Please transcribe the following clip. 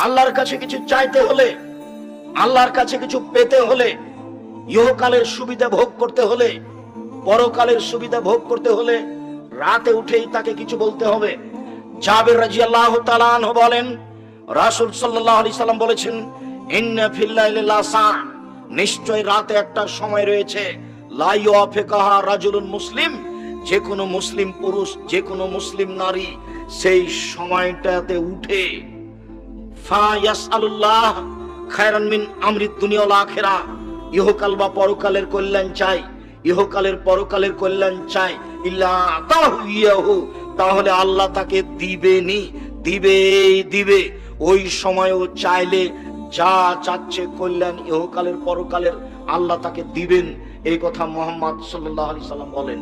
আল্লাহর কাছে কিছু চাইতে হলে, আল্লাহর কাছে কিছু পেতে হলে, ইহকালের সুবিধা ভোগ করতে হলে, পরকালের সুবিধা ভোগ করতে হলে রাতে উঠেই তাকে কিছু বলতে হবে। জাবের রাদিয়াল্লাহু তাআলা আনহু বলেন, রাসূল সাল্লাল্লাহু আলাইহি সাল্লাম বলেছেন, ইন্না ফিল লাইলি লাসা, নিশ্চয় রাতে একটা সময় রয়েছে, লা ইউআফিকুহা রাজুলুন মুসলিম, যে কোনো মুসলিম পুরুষ, যে কোনো মুসলিম নারী সেই সময়টাতে উঠে ফায়াসআলুল্লাহ খায়রান মিন আমরিদ দুনিয়া ওয়াল আখিরাহ, ইহকাল বা পরকালের কল্যাণ চাই, ইহকালের পরকালের কল্যাণ চাই, ইল্লা আতাহু ইয়াহু, তাহলে আল্লাহ তাকে দিবেনি, দিবে। ওই সময়ও চাইলে যা চাচ্ছে কল্যাণ ইহকালের পরকালের আল্লাহ তাকে দিবেন। এই কথা মুহাম্মদ সাল্লাল্লাহু আলাইহি সাল্লাম বলেন।